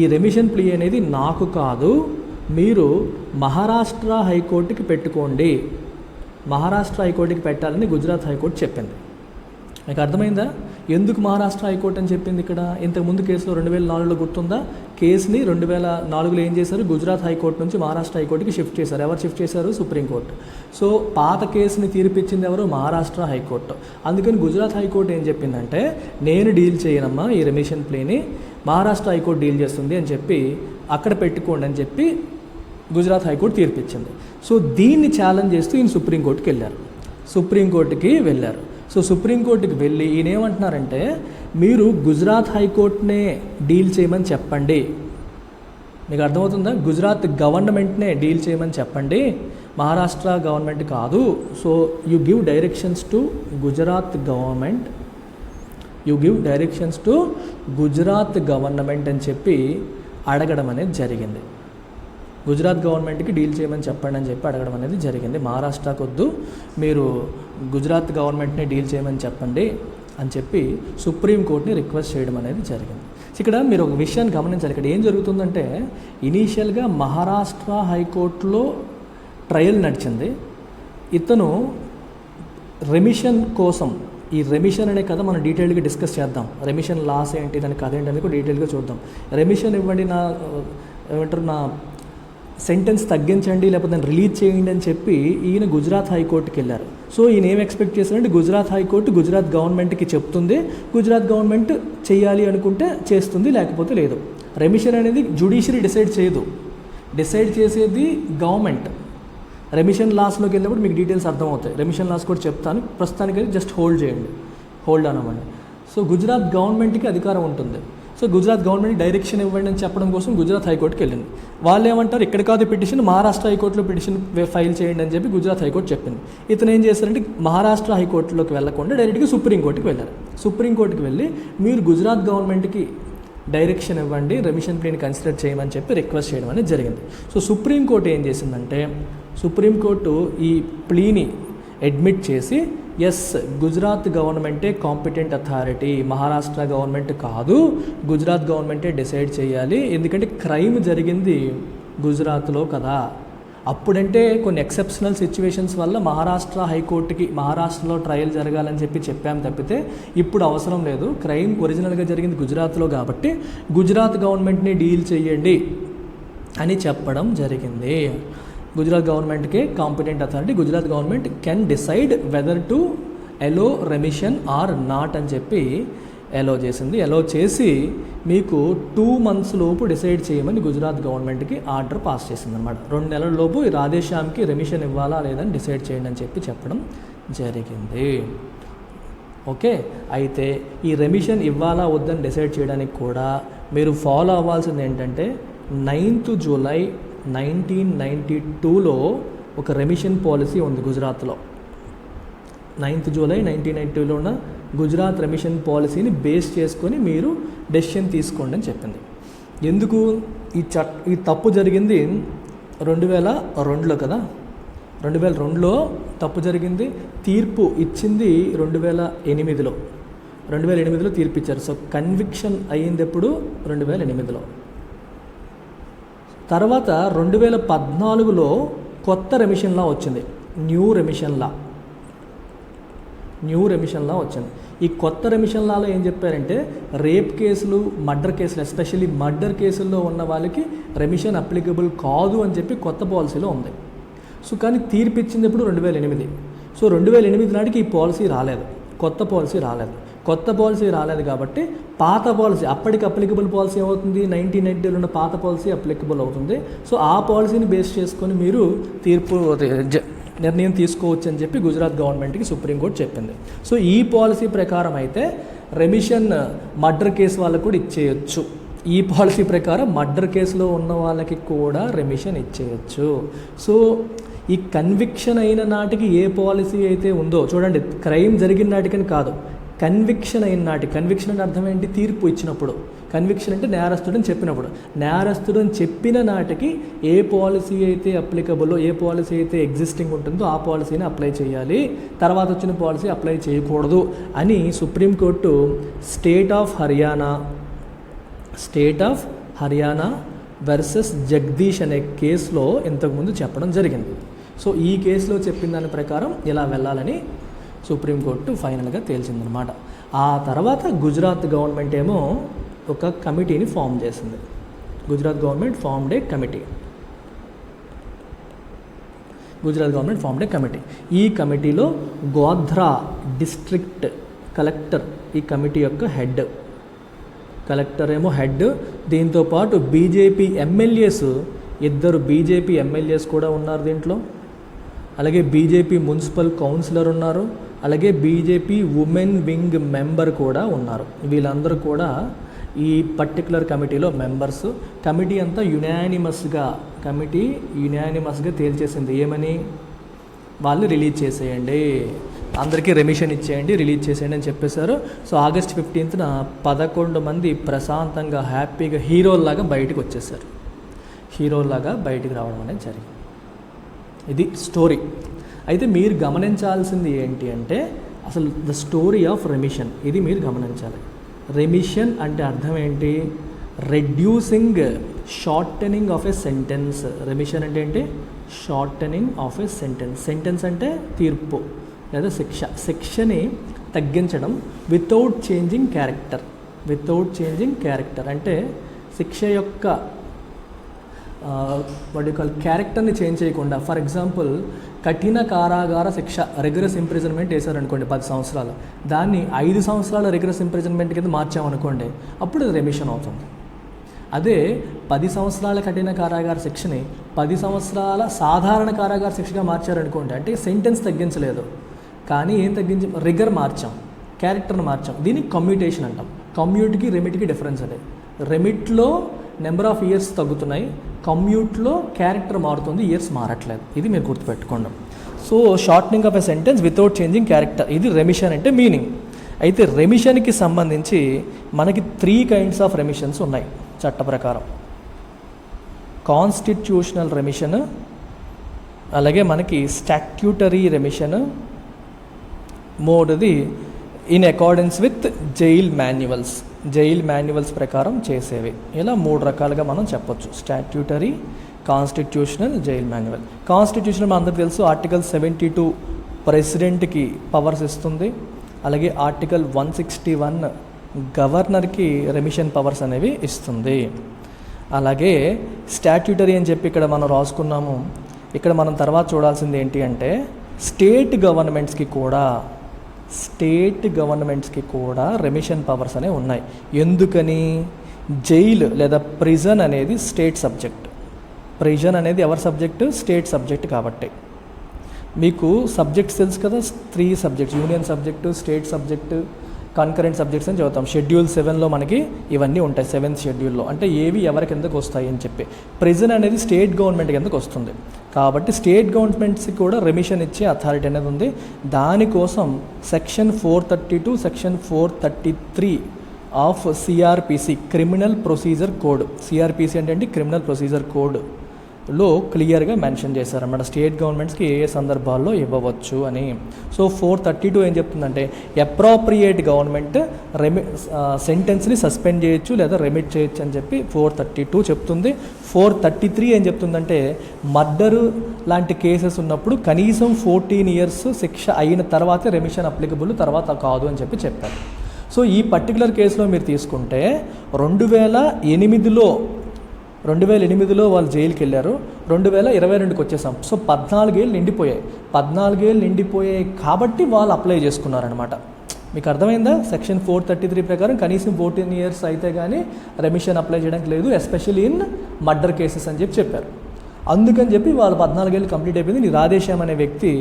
ఈ రెమిషన్ ప్లీ అనేది నాకు కాదు, మీరు మహారాష్ట్ర హైకోర్టుకి పెట్టుకోండి, మహారాష్ట్ర హైకోర్టుకి పెట్టాలని గుజరాత్ హైకోర్టు చెప్పింది. మీకు అర్థమైందా ఎందుకు మహారాష్ట్ర హైకోర్టు అని చెప్పింది? ఇక్కడ ఇంతకుముందు కేసులో 2004లో గుర్తుందా, కేసుని 2004లో ఏం చేశారు, గుజరాత్ హైకోర్టు నుంచి మహారాష్ట్ర హైకోర్టుకి షిఫ్ట్ చేశారు. ఎవరు షిఫ్ట్ చేశారు? సుప్రీంకోర్టు. సో పాత కేసుని తీర్పిచ్చింది ఎవరు? మహారాష్ట్ర హైకోర్టు. అందుకని గుజరాత్ హైకోర్టు ఏం చెప్పిందంటే నేను డీల్ చేయనమ్మా ఈ రెమిషన్ ప్లేని, మహారాష్ట్ర హైకోర్టు డీల్ చేస్తుంది అని చెప్పి అక్కడ పెట్టుకోండి అని చెప్పి గుజరాత్ హైకోర్టు తీర్పిచ్చింది. సో దీన్ని ఛాలెంజ్ చేస్తూ ఈయన సుప్రీంకోర్టుకి వెళ్ళారు. సో సుప్రీంకోర్టుకి వెళ్ళి ఈయన ఏమంటున్నారంటే మీరు గుజరాత్ హైకోర్టునే డీల్ చేయమని చెప్పండి. మీకు అర్థమవుతుందా? గుజరాత్ గవర్నమెంట్నే డీల్ చేయమని చెప్పండి, మహారాష్ట్ర గవర్నమెంట్ కాదు. So you give directions to Gujarat government అని చెప్పి అడగడం అనేది జరిగింది. గుజరాత్ గవర్నమెంట్కి డీల్ చేయమని చెప్పండి అని చెప్పి అడగడం అనేది జరిగింది. మహారాష్ట్రకు వద్దు, మీరు గుజరాత్ గవర్నమెంట్ని డీల్ చేయమని చెప్పండి అని చెప్పి సుప్రీంకోర్టుని రిక్వెస్ట్ చేయడం అనేది జరిగింది. ఇక్కడ మీరు ఒక విషయాన్ని గమనించాలి. ఇక్కడ ఏం జరుగుతుందంటే ఇనీషియల్గా మహారాష్ట్ర హైకోర్టులో ట్రయల్ నడిచింది. ఇతను రెమిషన్ కోసం, ఈ రెమిషన్ అనే కథ మనం డీటెయిల్గా డిస్కస్ చేద్దాం. రెమిషన్ లాస్ ఏంటి, దాని కథ ఏంటి అనేది కూడా డీటెయిల్గా చూద్దాం. రెమిషన్ ఇవ్వండి, నా సెంటెన్స్ తగ్గించండి లేకపోతే దాన్ని రిలీజ్ చేయండి అని చెప్పి ఈయన గుజరాత్ హైకోర్టుకి వెళ్ళారు. సో ఈయన ఏం ఎక్స్పెక్ట్ చేశారంటే గుజరాత్ హైకోర్టు గుజరాత్ గవర్నమెంట్కి చెప్తుంది, గుజరాత్ గవర్నమెంట్ చేయాలి అనుకుంటే చేస్తుంది, లేకపోతే లేదు. రెమిషన్ అనేది జ్యుడిషియరీ డిసైడ్ చేసేది గవర్నమెంట్. రెమిషన్ లాస్లోకి వెళ్ళినప్పుడు మీకు డీటెయిల్స్ అర్థమవుతాయి. రెమిషన్ లాస్ కూడా చెప్తాను, ప్రస్తుతానికి జస్ట్ హోల్డ్ అనమాట. సో గుజరాత్ గవర్నమెంట్కి అధికారం ఉంటుంది. సో గుజరాత్ గవర్నమెంట్ డైరెక్షన్ ఇవ్వండి అని చెప్పడం కోసం గుజరాత్ హైకోర్టుకి వెళ్ళింది. వాళ్ళు ఏమంటారు, ఇక్కడ కాదు పిటిషన్, మహారాష్ట్ర హైకోర్టులో పిటిషన్ ఫైల్ చేయండి అని చెప్పి గుజరాత్ హైకోర్టు చెప్పింది. ఇతను ఏం చేశారంటే మహారాష్ట్ర హైకోర్టులోకి వెళ్ళకుండా డైరెక్ట్గా సుప్రీంకోర్టుకి వెళ్ళారు. సుప్రీంకోర్టుకి వెళ్ళి మీరు గుజరాత్ గవర్నమెంట్కి డైరెక్షన్ ఇవ్వండి, రెమిషన్ ప్లేని కన్సిడర్ చేయమని చెప్పి రిక్వెస్ట్ చేయడం అనేది జరిగింది. సో సుప్రీంకోర్టు ఏం చేసిందంటే సుప్రీంకోర్టు ఈ ప్లీని అడ్మిట్ చేసి ఎస్ గుజరాత్ గవర్నమెంటే కాంపిటెంట్ అథారిటీ, మహారాష్ట్ర గవర్నమెంట్ కాదు, గుజరాత్ గవర్నమెంటే డిసైడ్ చేయాలి, ఎందుకంటే క్రైమ్ జరిగింది గుజరాత్లో కదా. అప్పుడంటే కొన్ని ఎక్సెప్షనల్ సిచ్యువేషన్స్ వల్ల మహారాష్ట్రలో ట్రయల్ జరగాలని చెప్పి చెప్పాము తప్పితే ఇప్పుడు అవసరం లేదు. క్రైమ్ ఒరిజినల్గా జరిగింది గుజరాత్లో కాబట్టి గుజరాత్ గవర్నమెంట్ని డీల్ చేయండి అని చెప్పడం జరిగింది. గుజరాత్ గవర్నమెంట్కే competent authority, Gujarat government can decide whether to allow remission or not అని చెప్పి ఎలో చేసింది. ఎలో చేసి మీకు 2 months లోపు డిసైడ్ చేయమని గుజరాత్ గవర్నమెంట్కి ఆర్డర్ పాస్ చేసింది అనమాట. 2 నెలల లోపు ఈ రాధేశ్యామ్కి రెమిషన్ ఇవ్వాలా లేదని డిసైడ్ చేయండి అని చెప్పడం జరిగింది. ఓకే, అయితే ఈ రెమిషన్ ఇవ్వాలా వద్దని డిసైడ్ చేయడానికి కూడా మీరు ఫాలో అవ్వాల్సింది ఏంటంటే 9th July 1992లో ఒక రెమిషన్ పాలసీ ఉంది గుజరాత్లో. 9th July 1992లో ఉన్న గుజరాత్ రెమిషన్ పాలసీని బేస్ చేసుకొని మీరు డెసిషన్ తీసుకోండి అని చెప్పింది. ఎందుకు ఈ తప్పు జరిగింది 2002లో కదా, 2002లో తప్పు జరిగింది. తీర్పు ఇచ్చింది 2008లో. 2008లో తీర్పు ఇచ్చారు. సో కన్విక్షన్ అయ్యింది ఎప్పుడు? 2008లో. తర్వాత 2014లో కొత్త రెమిషన్ లా వచ్చింది, న్యూ రెమిషన్ లా వచ్చింది. ఈ కొత్త రెమిషన్ లాలో ఏం చెప్పారంటే రేప్ కేసులు, మర్డర్ కేసులు, ఎస్పెషల్లీ మర్డర్ కేసుల్లో ఉన్న వాళ్ళకి రెమిషన్ అప్లికబుల్ కాదు అని చెప్పి కొత్త పాలసీలో ఉంది. సో కానీ తీర్పు ఇచ్చింది ఇప్పుడు 2008. సో 2008 నాటికి ఈ పాలసీ రాలేదు, కొత్త పాలసీ రాలేదు కాబట్టి పాత పాలసీ, అప్పటికి అప్లికబుల్ పాలసీ ఏమవుతుంది? 1990లో ఉన్న పాత పాలసీ అప్లికబుల్ అవుతుంది. సో ఆ పాలసీని బేస్ చేసుకొని మీరు నిర్ణయం తీసుకోవచ్చు అని చెప్పి గుజరాత్ గవర్నమెంట్కి సుప్రీంకోర్టు చెప్పింది. సో ఈ పాలసీ ప్రకారం అయితే రెమిషన్ మర్డర్ కేసు వాళ్ళకు కూడా ఇచ్చేయచ్చు. ఈ పాలసీ ప్రకారం మర్డర్ కేసులో ఉన్న వాళ్ళకి కూడా రెమిషన్ ఇచ్చేయచ్చు. సో ఈ కన్విక్షన్ అయిన నాటికి ఏ పాలసీ అయితే ఉందో చూడండి, క్రైమ్ జరిగిన నాటికని కాదు, కన్విక్షన్ అయిన నాటికి. కన్విక్షన్ అంటే అర్థం ఏంటి? తీర్పు ఇచ్చినప్పుడు. కన్విక్షన్ అంటే నేరస్తుడని చెప్పినప్పుడు. నేరస్తుడని చెప్పిన నాటికి ఏ పాలసీ అయితే అప్లికబుల్లో, ఏ పాలసీ అయితే ఎగ్జిస్టింగ్ ఉంటుందో ఆ పాలసీని అప్లై చేయాలి, తర్వాత వచ్చిన పాలసీ అప్లై చేయకూడదు అని supreme court state of Haryana versus Jagadish అనే కేసులో ఇంతకుముందు చెప్పడం జరిగింది. సో ఈ కేసులో చెప్పిన దాని ప్రకారం ఇలా వెళ్ళాలని సుప్రీంకోర్టు ఫైనల్గా తేల్చిందనమాట. ఆ తర్వాత గుజరాత్ గవర్నమెంట్ ఏమో ఒక కమిటీని ఫామ్ చేసింది. గుజరాత్ గవర్నమెంట్ ఫార్మ్డ్ ఏ కమిటీ. ఈ కమిటీలో గోధ్రా డిస్ట్రిక్ట్ కలెక్టర్ ఈ కమిటీ యొక్క హెడ్. కలెక్టర్ ఏమో హెడ్. దీంతోపాటు బీజేపీ ఎమ్మెల్యేస్, 2 బీజేపీ ఎమ్మెల్యేస్ కూడా ఉన్నారు దీంట్లో. అలాగే బీజేపీ మున్సిపల్ కౌన్సిలర్ ఉన్నారు. అలాగే బీజేపీ ఉమెన్ వింగ్ మెంబర్ కూడా ఉన్నారు. వీళ్ళందరూ కూడా ఈ పర్టికులర్ కమిటీలో మెంబర్స్. కమిటీ అంతా యునానిమస్గా తేల్చేసింది ఏమని? వాళ్ళు రిలీజ్ చేసేయండి, అందరికీ రెమిషన్ ఇచ్చేయండి, రిలీజ్ చేసేయండి అని చెప్పేశారు. సో August 15న 11 మంది ప్రశాంతంగా హ్యాపీగా హీరోల్లాగా బయటకు వచ్చేసారు. బయటికి రావడం అనేది జరిగింది. ఇది స్టోరీ. అయితే మీరు గమనించాల్సింది ఏంటి అంటే అసలు ద స్టోరీ ఆఫ్ రెమిషన్, ఇది మీరు గమనించాలి. రెమిషన్ అంటే అర్థం ఏంటి? Reducing, shortening of a sentence. Remission అంటే ఏంటి? షార్టనింగ్ ఆఫ్ ఎ సెంటెన్స్ అంటే తీర్పు లేదా శిక్షని తగ్గించడం. వితౌట్ చేంజింగ్ క్యారెక్టర్ అంటే శిక్ష యొక్క క్యారెక్టర్ని చేంజ్ చేయకుండా. ఫర్ ఎగ్జాంపుల్ కఠిన కారాగార శిక్ష, రిగరస్ ఇంప్రిజన్మెంట్ వేశారనుకోండి 10 సంవత్సరాలు, దాన్ని 5 సంవత్సరాల రిగరస్ ఇంప్రిజన్మెంట్ కింద మార్చామనుకోండి, అప్పుడు అది రెమిషన్ అవుతుంది. అదే 10 సంవత్సరాల కఠిన కారాగార శిక్షని 10 సంవత్సరాల సాధారణ కారాగార శిక్షగా మార్చారనుకోండి, అంటే సెంటెన్స్ తగ్గించలేదు కానీ ఏం రిగర్ మార్చాం, క్యారెక్టర్ని మార్చాం. దీన్ని కమ్యూటేషన్ అంటాం. కమ్యూట్కి రెమిట్కి డిఫరెన్స్ అదే. రెమిట్లో నెంబర్ ఆఫ్ ఇయర్స్ తగ్గుతున్నాయి, కమ్యూట్లో క్యారెక్టర్ మారుతుంది, ఇయర్స్ మారట్లేదు. ఇది మీరు గుర్తుపెట్టుకోండి. So shortening of a sentence without changing character, ఇది రెమిషన్ అంటే మీనింగ్. అయితే రెమిషన్కి సంబంధించి మనకి 3 kinds ఆఫ్ రెమిషన్స్ ఉన్నాయి చట్ట ప్రకారం. కాన్స్టిట్యూషనల్ రెమిషన్, అలాగే మనకి స్టాట్యూటరీ రెమిషన్, మూడోది in accordance with jail manuals ప్రకారం చేసేవి. ఇలా 3 రకాలుగా మనం చెప్పొచ్చు: statutory, constitutional, jail manual. Constitutional అందరికీ తెలుసు, ఆర్టికల్ 72 ప్రెసిడెంట్కి పవర్స్ ఇస్తుంది. అలాగే ఆర్టికల్ 161 గవర్నర్కి రెమిషన్ పవర్స్ అనేవి ఇస్తుంది. అలాగే స్టాట్యూటరీ అని చెప్పి ఇక్కడ మనం రాసుకున్నాము. ఇక్కడ మనం తర్వాత చూడాల్సింది ఏంటి అంటే స్టేట్ గవర్నమెంట్స్కి కూడా స్టేట్ గవర్నమెంట్స్కి కూడా రెమిషన్ పవర్స్ అనేవి ఉన్నాయి. ఎందుకని? జైలు లేదా ప్రిజన్ అనేది స్టేట్ సబ్జెక్ట్. ప్రిజన్ అనేది ఎవరి సబ్జెక్టు? State subject. కాబట్టి మీకు సబ్జెక్ట్స్ తెలుసు కదా, 3 subjects, union subject, state subject, concurrent subjects అని చదువుతాం. షెడ్యూల్ 7లో మనకి ఇవన్నీ ఉంటాయి. 7th షెడ్యూల్లో అంటే ఏవి ఎవరి కిందకు వస్తాయి అని చెప్పి. ప్రిజన్ అనేది స్టేట్ గవర్నమెంట్ కిందకు వస్తుంది. కాబట్టి స్టేట్ గవర్నమెంట్స్కి కూడా రెమిషన్ ఇచ్చే అథారిటీ అనేది ఉంది. దానికోసం section 432, section 433 of CrPC, criminal procedure code. CrPC అంటే క్రిమినల్ ప్రొసీజర్ కోడ్లో క్లియర్గా మెన్షన్ చేశారన్నమాట స్టేట్ గవర్నమెంట్స్కి ఏ ఏ సందర్భాల్లో ఇవ్వవచ్చు అని. సో 432 ఏం చెప్తుందంటే అప్రోప్రియేట్ గవర్నమెంట్ సెంటెన్స్ని సస్పెండ్ చేయొచ్చు లేదా రెమిట్ చేయొచ్చు అని చెప్పి 432 చెప్తుంది. 433 ఏం చెప్తుందంటే మర్డర్ లాంటి కేసెస్ ఉన్నప్పుడు కనీసం 14 years శిక్ష అయిన తర్వాతే రెమిషన్ అప్లికబుల్, తర్వాత కాదు అని చెప్పి చెప్పారు. సో ఈ పర్టికులర్ కేసులో మీరు తీసుకుంటే 2008లో వాళ్ళు జైలుకి వెళ్ళారు. 2022కి వచ్చేసాం. సో 14 ఏళ్ళు నిండిపోయాయి. 14 ఏళ్ళు నిండిపోయాయి కాబట్టి వాళ్ళు అప్లై చేసుకున్నారనమాట. మీకు అర్థమైందా? సెక్షన్ 433 ప్రకారం కనీసం 14 years అయితే కానీ రెమిషన్ అప్లై చేయడానికి లేదు, ఎస్పెషల్లీ ఇన్ మర్డర్ కేసెస్ అని చెప్పారు. అందుకని చెప్పి వాళ్ళు 14 ఏళ్ళు కంప్లీట్ అయిపోయింది. రాధేశ్యామ్ అనే వ్యక్తి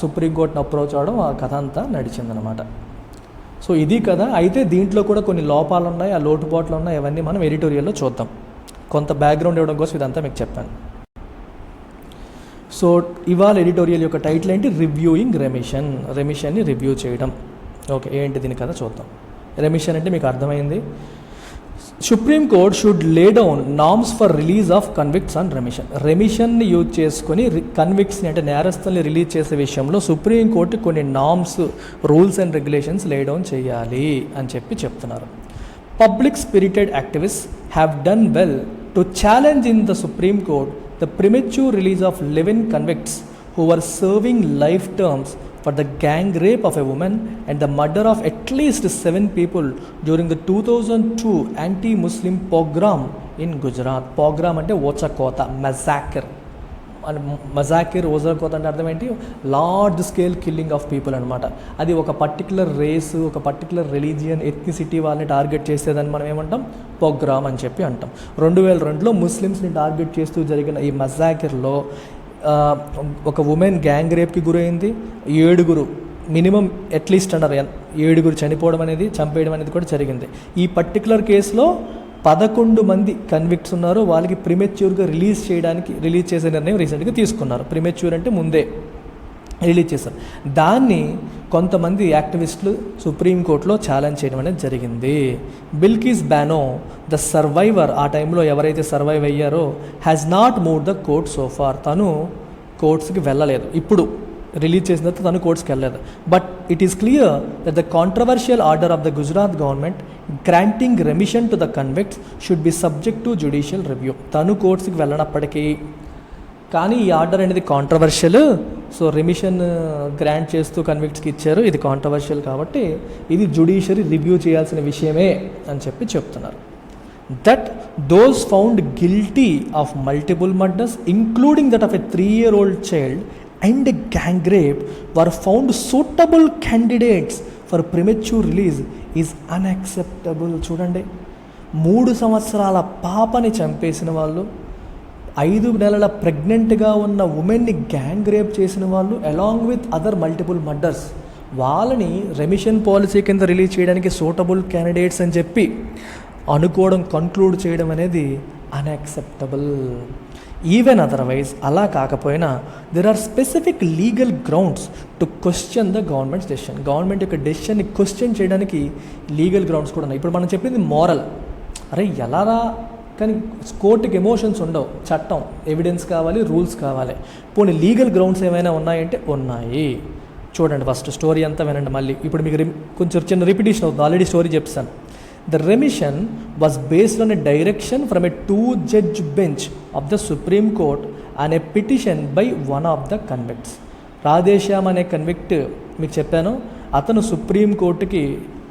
సుప్రీంకోర్టును అప్రోచ్ అవడం, ఆ కథ అంతా నడిచిందనమాట. సో ఇది కదా. అయితే దీంట్లో కూడా కొన్ని లోపాలు ఉన్నాయి, ఆ లోటుపాట్లు ఉన్నాయి. అవన్నీ మనం ఎడిటోరియల్లో చూద్దాం. కొంత బ్యాక్గ్రౌండ్ ఇవ్వడం కోసం ఇదంతా మీకు చెప్పాను. సో ఇవాళ ఎడిటోరియల్ యొక్క టైటిల్ ఏంటి? Reviewing remission. రెమిషన్ని రివ్యూ చేయడం. ఓకే, ఏంటి దీని కదా చూద్దాం. రెమిషన్ అంటే మీకు అర్థమైంది. Supreme court should lay down norms for release of convicts on remission. రెమిషన్ని యూజ్ చేసుకొని కన్విక్ట్స్ని అంటే నేరస్తుల్ని రిలీజ్ చేసే విషయంలో సుప్రీం కోర్టు కొన్ని norms, rules and regulations lay down చేయాలి అని చెప్పి చెప్తున్నారు. Public spirited activists have done well to challenge in the supreme court the premature release of 11 convicts who were serving life terms for the gang rape of a woman and the murder of at least 7 people during the 2002 anti-Muslim pogrom in Gujarat. Pogrom అంటే ఓచకోత, మజాకిర్. మజాకిర్, ఓజకోత అంటే అర్థం ఏంటి? Large scale killing of people అనమాట. అది ఒక పర్టికులర్ రేసు, ఒక పర్టికులర్ రిలీజియన్, ఎథ్నిసిటీ వాళ్ళని టార్గెట్ చేసేదని మనం ఏమంటాం? పోగ్రామ్ అని చెప్పి అంటాం. 2002లో ముస్లిమ్స్ని టార్గెట్ చేస్తూ జరిగిన ఈ మజాకిర్లో ఒక ఉమెన్ గ్యాంగ్ రేప్కి గురైంది. 7 మినిమం అట్లీస్ట్ అంటారు 7 చనిపోవడం అనేది, చంపేయడం అనేది కూడా జరిగింది. ఈ పర్టికులర్ కేసులో 11 మంది కన్విక్ట్స్ ఉన్నారు. వాళ్ళకి ప్రిమెచ్యూర్గా రిలీజ్ చేసే నిర్ణయం రీసెంట్గా తీసుకున్నారు. ప్రిమెచ్యూర్ అంటే ముందే రిలీజ్ చేశారు. దాన్ని కొంతమంది యాక్టివిస్టులు సుప్రీంకోర్టులో ఛాలెంజ్ చేయడం అనేది జరిగింది. బిల్కిస్ బానో, ద సర్వైవర్, ఆ టైంలో ఎవరైతే సర్వైవ్ అయ్యారో, has not move the court so far. తను కోర్ట్స్కి వెళ్ళలేదు. ఇప్పుడు రిలీజ్ చేసిన తర్వాత తను కోర్ట్స్కి వెళ్ళలేదు. But it is clear that the controversial order of the Gujarat government granting remission to the convicts should be subject to judicial review. తను కోర్ట్స్కి వెళ్ళనప్పటికీ కానీ ఈ ఆర్డర్ అనేది కాంట్రవర్షియల్. సో రెమిషన్ గ్రాంట్ చేస్తూ కన్విక్ట్స్కి ఇచ్చారు, ఇది కాంట్రవర్షియల్ కాబట్టి ఇది జ్యుడిషియరీ రివ్యూ చేయాల్సిన విషయమే అని చెప్పి చెప్తున్నారు. That those found guilty of multiple murders including that of a 3-year-old child and a gang rape were found suitable candidates for premature release is unacceptable. చూడండి, 3 సంవత్సరాల పాపని చంపేసిన వాళ్ళు, 5 నెలల ప్రెగ్నెంట్గా ఉన్న ఉమెన్ని గ్యాంగ్ రేప్ చేసిన వాళ్ళు, along with other multiple murders, వాళ్ళని రెమిషన్ పాలసీ కింద రిలీజ్ చేయడానికి సూటబుల్ క్యాండిడేట్స్ అని చెప్పి అనుకోవడం, కన్క్లూడ్ చేయడం అనేది అన్యాక్సెప్టబుల్. ఈవెన్ అదర్వైజ్ అలా కాకపోయినా there are specific legal grounds to question the government's decision. Government యొక్క డెసిషన్ని క్వశ్చన్ చేయడానికి లీగల్ గ్రౌండ్స్ కూడా ఉన్నాయి. ఇప్పుడు మనం చెప్పింది మోరల్, అరే ఎలారా, కానీ కోర్టుకి ఎమోషన్స్ ఉండవు, చట్టం, ఎవిడెన్స్ కావాలి, రూల్స్ కావాలి. పోనీ లీగల్ గ్రౌండ్స్ ఏమైనా ఉన్నాయంటే ఉన్నాయి. చూడండి, ఫస్ట్ స్టోరీ అంతా వినండి. మళ్ళీ ఇప్పుడు మీకు కొంచెం చిన్న రిపిటేషన్ అవుతుంది, ఆల్రెడీ స్టోరీ చెప్తాను. The remission was based on a direction from a 2-judge bench of the Supreme Court and a petition by one of the convicts. Radheshyam అనే కన్విక్ట్ మీకు చెప్పాను, అతను సుప్రీం కోర్టుకి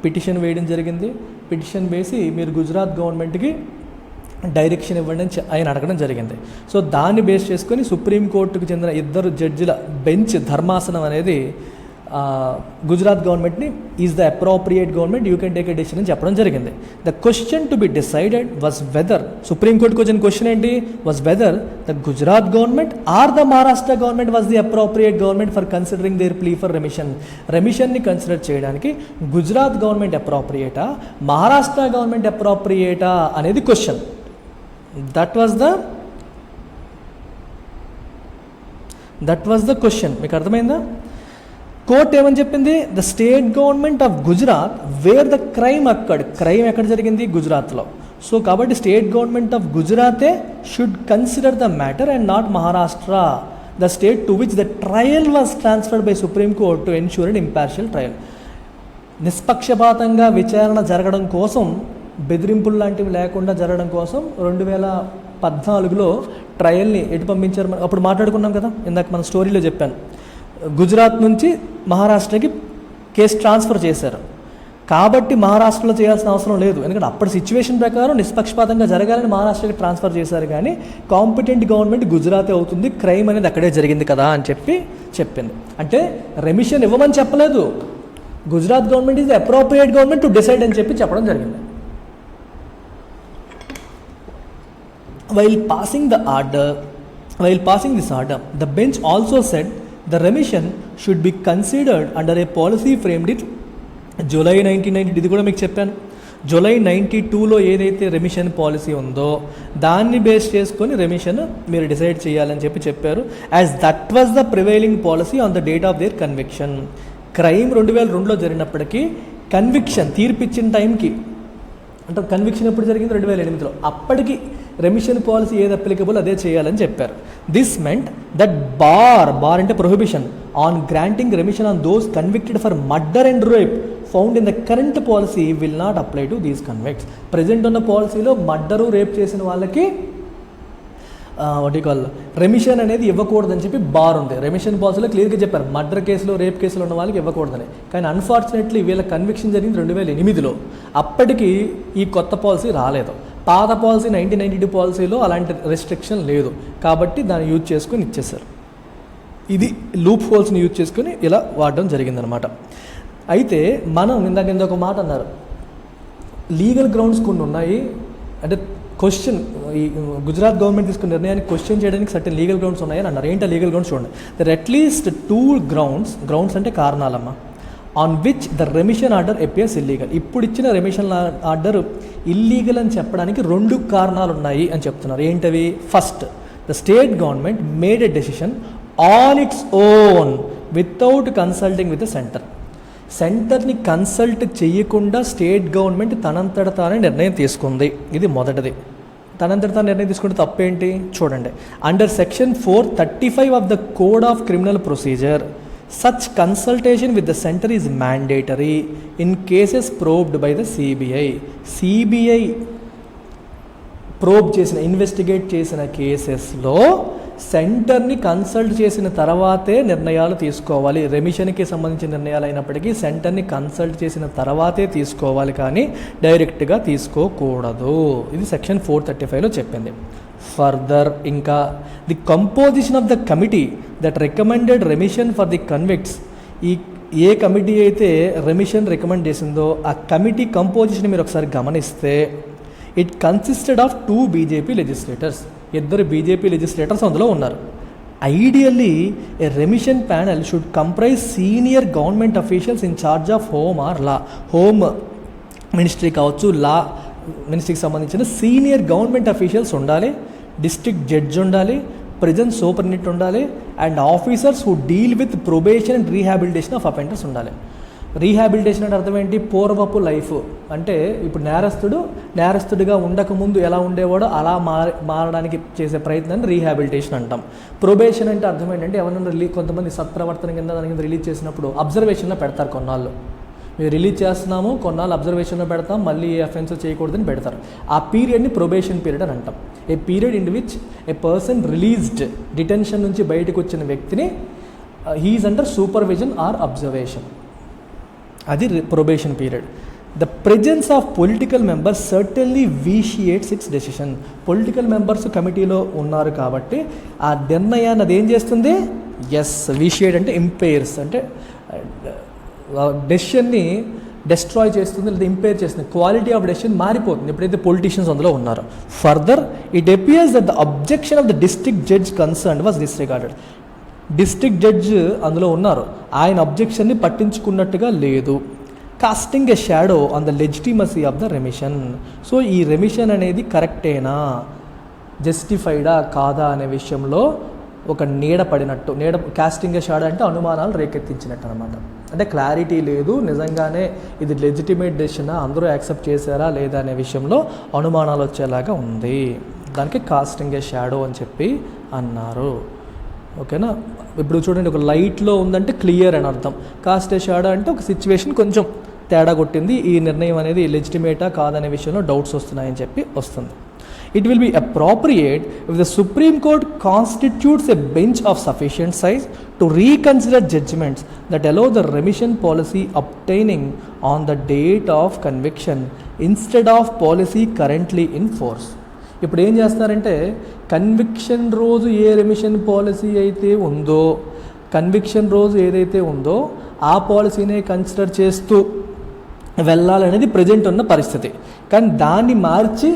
పిటిషన్ వేయడం జరిగింది. పిటిషన్ వేసి మీరు గుజరాత్ గవర్నమెంట్కి డైరెక్షన్ ఇవ్వండి అని ఆయన అడగడం జరిగింది. సో దాన్ని బేస్ చేసుకొని సుప్రీంకోర్టుకు చెందిన 2 జడ్జిల బెంచ్, ధర్మాసనం అనేది గుజరాత్ గవర్నమెంట్ని is the appropriate government, you can take a decision అని చెప్పడం జరిగింది. The question to be decided was whether, సుప్రీంకోర్టుకి వచ్చిన క్వశ్చన్ ఏంటి, was whether the Gujarat government or the Maharashtra government was the appropriate government for considering their plea for remission. రెమిషన్ని కన్సిడర్ చేయడానికి గుజరాత్ గవర్నమెంట్ అప్రోప్రియేటా, మహారాష్ట్ర గవర్నమెంట్ అప్రోప్రియేటా అనేది question. That was the question. మీకు అర్థమైందా? కోర్ట్ ఏమని చెప్పింది, the state government of Gujarat where the crime occurred, crime ఎక్కడ జరిగింది, గుజరాత్లో. సో కాబట్టి స్టేట్ గవర్నమెంట్ ఆఫ్ గుజరాతే should consider the matter and not Maharashtra, the state to which the trial was transferred by supreme court to ensure and impartial trial. నిష్పక్షపాతంగా విచారణ జరగడం కోసం, బెదిరింపులు లాంటివి లేకుండా జరగడం కోసం 2014లో ట్రయల్ని ఎటు పంపించారు, అప్పుడు మాట్లాడుకున్నాం కదా, ఇందాక మన స్టోరీలో చెప్పాను. గుజరాత్ నుంచి మహారాష్ట్రకి కేసు ట్రాన్స్ఫర్ చేశారు. కాబట్టి మహారాష్ట్రలో చేయాల్సిన అవసరం లేదు, ఎందుకంటే అప్పటి సిచ్యువేషన్ ప్రకారం నిష్పక్షపాతంగా జరగాలని మహారాష్ట్రకి ట్రాన్స్ఫర్ చేశారు. కానీ కాంపిటెంట్ గవర్నమెంట్ గుజరాతే అవుతుంది, క్రైమ్ అనేది అక్కడే జరిగింది కదా అని చెప్పింది. అంటే రెమిషన్ ఇవ్వమని చెప్పలేదు, Gujarat government is the appropriate government to decide అని చెప్పడం జరిగింది. While passing this order, the bench also said the remission should be considered under a policy framed in July 1990. ఇది కూడా మీకు చెప్పాను, July 92లో ఏదైతే రెమిషన్ పాలసీ ఉందో దాన్ని బేస్ చేసుకొని రెమిషన్ మీరు డిసైడ్ చేయాలని చెప్పారు. As that was the prevailing policy on the date of their conviction. Crime 2002లో జరిగినప్పటికీ కన్విక్షన్ తీర్పిచ్చిన టైంకి, అంటే కన్విక్షన్ ఎప్పుడు జరిగింది, 2008లో, అప్పటికి రెమిషన్ పాలసీ ఏది అప్లికబుల్ అదే చేయాలని చెప్పారు. దిస్ మెంట్ దట్ బార్ అంటే prohibition on granting remission on those convicted for murder and rape found in the current policy will not apply to these convicts. Present ఉన్న పాలసీలో మర్డరు, రేప్ చేసిన వాళ్ళకి రెమిషన్ అనేది ఇవ్వకూడదని చెప్పి బార్ ఉంది. రెమిషన్ పాలసీలో క్లియర్గా చెప్పారు, మర్డర్ కేసులో, రేప్ కేసులో ఉన్న వాళ్ళకి ఇవ్వకూడదని. కానీ అన్ఫార్చునేట్లీ వీళ్ళ కన్విక్షన్ జరిగింది 2008లో. అప్పటికి ఈ కొత్త పాలసీ రాలేదు. పాత పాలసీ 1992 పాలసీలో అలాంటి రెస్ట్రిక్షన్ లేదు, కాబట్టి దాన్ని యూజ్ చేసుకొని ఇచ్చేసారు. ఇది లూప్ హోల్స్ని యూజ్ చేసుకొని ఇలా వాడడం జరిగిందనమాట. అయితే మనం ఇందాక మాట అన్నారు, లీగల్ గ్రౌండ్స్ కొన్ని ఉన్నాయి. అంటే క్వశ్చన్, ఈ గుజరాత్ గవర్నమెంట్ తీసుకున్న నిర్ణయాన్ని క్వశ్చన్ చేయడానికి సర్టెన్ లీగల్ గ్రౌండ్స్ ఉన్నాయని అన్నారు. ఏంటో లీగల్ గ్రౌండ్స్ చూడండి. దర్ అట్లీస్ట్ 2 గ్రౌండ్స్ అంటే కారణాలమ్మా, on which the remission order appears illegal. ఇప్పుడు ఇచ్చిన రెమిషన్ ఆర్డర్ ఇల్లీగల్ అని చెప్పడానికి 2 కారణాలు ఉన్నాయి అని చెప్తున్నారు. ఏంటవి? First, the state government made a decision on its own without consulting with the centre. సెంటర్ని కన్సల్ట్ చేయకుండా స్టేట్ గవర్నమెంట్ తనంతట తానే నిర్ణయం తీసుకుంది. ఇది మొదటిది. తనంతట తాను నిర్ణయం తీసుకుంటే తప్పేంటి చూడండి. Under section 435 of the code of criminal procedure such consultation with the center is mandatory in cases probed by the CBI probe చేసిన, ఇన్వెస్టిగేట్ చేసిన కేసెస్లో సెంటర్ని కన్సల్ట్ చేసిన తర్వాతే నిర్ణయాలు తీసుకోవాలి. రెమిషన్కి సంబంధించిన నిర్ణయాలు అయినప్పటికీ సెంటర్ని కన్సల్ట్ చేసిన తర్వాతే తీసుకోవాలి, కానీ డైరెక్ట్గా తీసుకోకూడదు. ఇది సెక్షన్ 435లో చెప్పింది. ఫర్దర్ ఇంకా the composition of the committee that recommended remission for the convicts. A committee అయితే రెమిషన్ రికమెండ్ చేసిందో ఆ కమిటీ కంపోజిషన్ మీరు ఒకసారి గమనిస్తే, it consisted of 2 BJP legislators. 2 BJP legislators అందులో ఉన్నారు. Ideally A remission panel should comprise senior government officials in charge of home or law. Home ministry కావచ్చు, లా మినిస్ట్రీకి సంబంధించిన సీనియర్ గవర్నమెంట్ అఫీషియల్స్ ఉండాలి, డిస్ట్రిక్ట్ జడ్జ్ ఉండాలి, ప్రిజన్ సూపరింటెండెంట్ ఉండాలి, and officers who deal with probation and rehabilitation of offenders ఉండాలి. రీహాబిలిటేషన్ అంటే అర్థం ఏంటి? పూర్వపు లైఫ్ అంటే ఇప్పుడు నేరస్తుడిగా ఉండకముందు ఎలా ఉండేవాడో అలా మారడానికి చేసే ప్రయత్నాన్ని రీహాబిలిటేషన్ అంటాం. ప్రొబేషన్ అంటే అర్థం ఏంటంటే ఎవరైనా కొంతమంది సత్ప్రవర్తన కింద దాని కింద రిలీజ్ చేసినప్పుడు అబ్జర్వేషన్లో పెడతారు. కొన్నాళ్ళు మీరు రిలీజ్ చేస్తున్నాము, కొన్నాళ్ళు అబ్జర్వేషన్లో పెడతాం, మళ్ళీ ఏ అఫెన్స్ చేయకూడదని పెడతారు. ఆ పీరియడ్ని ప్రొబేషన్ పీరియడ్ అని అంటాం. A period in which a person released, detention నుంచి బయటకు వచ్చిన వ్యక్తిని he is under supervision or observation. అది probation period. The presence of political members certainly vitiates its decision. Political members కమిటీలో ఉన్నారు కాబట్టి ఆ నిర్ణయాన్ని అది ఏం చేస్తుంది? వీషియేట్ అంటే ఇంపైర్స్, అంటే డెసిషన్ని డెస్ట్రాయ్ చేస్తుంది లేదా ఇంపేర్ చేస్తుంది, క్వాలిటీ ఆఫ్ డెసిషన్ మారిపోతుంది ఎప్పుడైతే పొలిటీషియన్స్ అందులో ఉన్నారో. Further it appears that the objection of the district judge concern was disregarded. District judge అందులో ఉన్నారు, ఆయన అబ్జెక్షన్ని పట్టించుకున్నట్టుగా లేదు. Casting a shadow on the legitimacy of the remission. So ఈ రెమిషన్ అనేది కరెక్టేనా, జస్టిఫైడా కాదా అనే విషయంలో ఒక నీడ పడినట్టు, కాస్టింగ్ ఎ షాడో అంటే అనుమానాలు రేకెత్తించినట్టు అనమాట. అంటే క్లారిటీ లేదు, నిజంగానే ఇది లెజిటిమేట్ డెసిషనా, అందరూ యాక్సెప్ట్ చేశారా లేదా అనే విషయంలో అనుమానాలు వచ్చేలాగా ఉంది. దానికి కాస్టింగ్ ఏ షాడో అని చెప్పి అన్నారు. ఓకేనా, ఇప్పుడు చూడండి, ఒక లైట్లో ఉందంటే క్లియర్ అని అర్థం. కాస్ట్ ఏ షాడో అంటే ఒక సిచ్యువేషన్ కొంచెం తేడా కొట్టింది, ఈ నిర్ణయం అనేది లెజిటిమేటా కాదనే విషయంలో డౌట్స్ వస్తున్నాయని చెప్పి వస్తుంది. It will be appropriate if the Supreme Court constitutes a bench of sufficient size to reconsider judgments that allow the remission policy obtaining on the date of conviction instead of policy currently in force. ఇప్పుడు ఏం చేస్తారంటే, కన్విక్షన్ రోజు ఏ రెమిషన్ పాలసీ అయితే ఉందో, కన్విక్షన్ రోజు ఏదైతే ఉందో ఆ పాలసీనే కన్సిడర్ చేస్తూ వెళ్ళాలనేది ప్రజెంట్ ఉన్న పరిస్థితి. కానీ దాన్ని మార్చి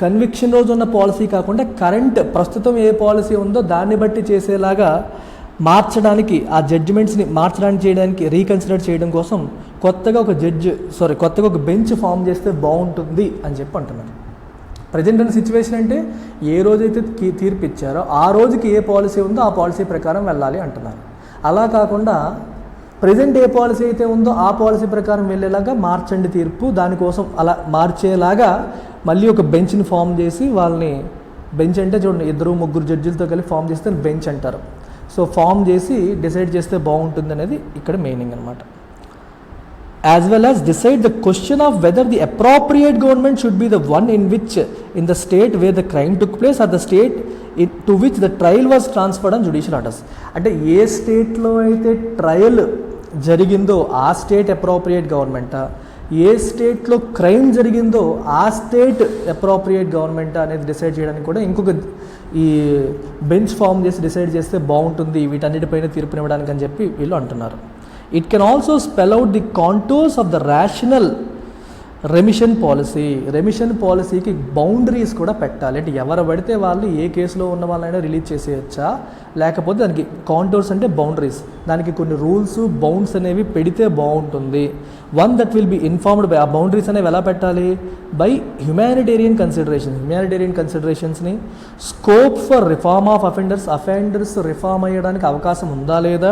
కన్విక్షన్ రోజు ఉన్న పాలసీ కాకుండా కరెంట్ ప్రస్తుతం ఏ పాలసీ ఉందో దాన్ని బట్టి చేసేలాగా మార్చడానికి, ఆ జడ్జిమెంట్స్ని మార్చడానికి చేయడానికి, రీకన్సిడర్ చేయడం కోసం కొత్తగా ఒక బెంచ్ ఫామ్ చేస్తే బాగుంటుంది అని చెప్పి అంటున్నారు. ప్రజెంట్ ఉన్న సిచ్యువేషన్ అంటే ఏ రోజైతే తీర్పు ఇచ్చారో ఆ రోజుకి ఏ పాలసీ ఉందో ఆ పాలసీ ప్రకారం వెళ్ళాలి అంటున్నారు. అలా కాకుండా ప్రజెంట్ ఏ పాలసీ అయితే ఉందో ఆ పాలసీ ప్రకారం వెళ్ళేలాగా మార్చండి తీర్పు, దానికోసం అలా మార్చేలాగా మళ్ళీ ఒక బెంచ్ని ఫామ్ చేసి వాళ్ళని, బెంచ్ అంటే చూడండి 2-3 జడ్జిలతో కలిపి ఫామ్ చేస్తే బెంచ్ అంటారు. సో ఫామ్ చేసి డిసైడ్ చేస్తే బాగుంటుంది అనేది ఇక్కడ మీనింగ్ అనమాట. As well as decide the question of whether the appropriate government should be the one in the state where the crime took place or the state to which the trial was transferred on judicial orders. అంటే ఏ స్టేట్లో అయితే ట్రయల్ జరిగిందో ఆ స్టేట్ అప్రోప్రియేట్ గవర్నమెంటా, ఏ స్టేట్లో క్రైమ్ జరిగిందో ఆ స్టేట్ అప్రోప్రియేట్ గవర్నమెంటా అనేది డిసైడ్ చేయడానికి కూడా ఇంకొక ఈ బెంచ్ ఫామ్ చేసి డిసైడ్ చేస్తే బాగుంటుంది వీటన్నిటిపైన తీర్పునివ్వడానికి అని చెప్పి వీళ్ళు అంటున్నారు. It can also spell out the contours of the rational remission policy. Remission పాలసీకి బౌండరీస్ కూడా పెట్టాలి. అంటే ఎవరు పడితే వాళ్ళు ఏ కేసులో ఉన్న వాళ్ళైనా రిలీజ్ చేసేయచ్చా, లేకపోతే దానికి కాంటూర్స్ అంటే బౌండరీస్, దానికి కొన్ని రూల్స్ బౌండ్స్ అనేవి పెడితే బాగుంటుంది. One that will be informed by, ఆ బౌండరీస్ అనేవి ఎలా పెట్టాలి, బై హ్యుమానిటేరియన్ కన్సిడరేషన్స్ని, scope for reform of offenders reform అయ్యడానికి అవకాశం ఉందా లేదా,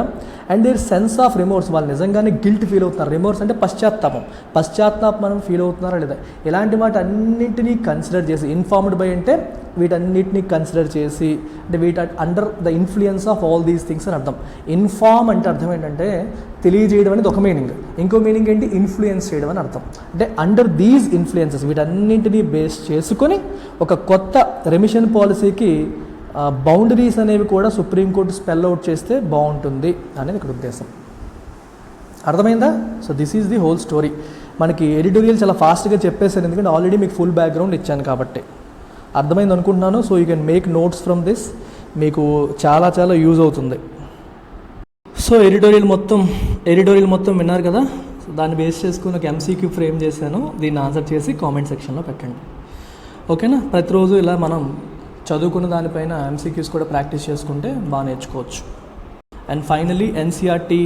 and their sense of remorse, వాళ్ళు నిజంగానే గిల్ట్ ఫీల్ అవుతున్నారు, రిమోర్స్ అంటే పశ్చాత్తాపం ఫీల్ అవుతున్నారా లేదా, ఇలాంటి మాట అన్నింటినీ కన్సిడర్ చేసి, ఇన్ఫార్మ్డ్ బై అంటే వీటన్నిటిని కన్సిడర్ చేసి, అంటే under the influence of all these things అని అర్థం. ఇన్ఫార్మ్ అంటే అర్థం ఏంటంటే తెలియజేయడం అనేది ఒక మీనింగ్, ఇంకో మీనింగ్ ఏంటి, ఇన్ఫ్లుయెన్స్ చేయడం అని అర్థం. అంటే అండర్ దీస్ ఇన్ఫ్లుయెన్సెస్, వీటన్నింటినీ బేస్ చేసుకొని ఒక కొత్త రెమిషన్ పాలసీకి బౌండరీస్ అనేవి కూడా సుప్రీంకోర్టు స్పెల్ అవుట్ చేస్తే బాగుంటుంది అనేది ఇక్కడ ఉద్దేశం. అర్థమైందా? So this is the whole story. మనకి ఎడిటోరియల్ చాలా ఫాస్ట్గా చెప్పేశాను, ఎందుకంటే ఆల్రెడీ మీకు ఫుల్ బ్యాక్గ్రౌండ్ ఇచ్చాను కాబట్టి. అర్థమైంది అనుకుంటున్నాను. So you can make notes from this, మీకు చాలా చాలా యూజ్ అవుతుంది. సో ఎడిటోరియల్ మొత్తం విన్నారు కదా. సో దాన్ని బేస్ చేసుకుని ఒక ఎంసీక్యూ ఫ్రేమ్ చేశాను, దీన్ని ఆన్సర్ చేసి కామెంట్ సెక్షన్లో పెట్టండి. ఓకేనా? ప్రతిరోజు ఇలా మనం చదువుకున్న దానిపైన ఎంసీక్యూస్ కూడా ప్రాక్టీస్ చేసుకుంటే బాగా నేర్చుకోవచ్చు. And finally NCERT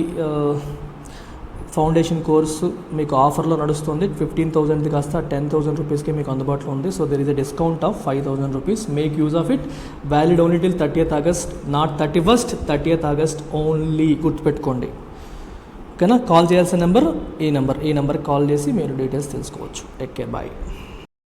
foundation course మీకు ఆఫర్లో నడుస్తుంది. 15,000 కాస్త 10,000 రూపీస్కి మీకు అందుబాటులో ఉంది. So there is a discount of 5,000 rupees. Make use of it. Valid only till 30th August, not 31st, 30th August only. గుర్తుపెట్టుకోండి. ఓకేనా? కాల్ చేయాల్సిన నెంబర్ ఈ నెంబర్కి కాల్ చేసి మీరు డీటెయిల్స్ తెలుసుకోవచ్చు. Take care, bye.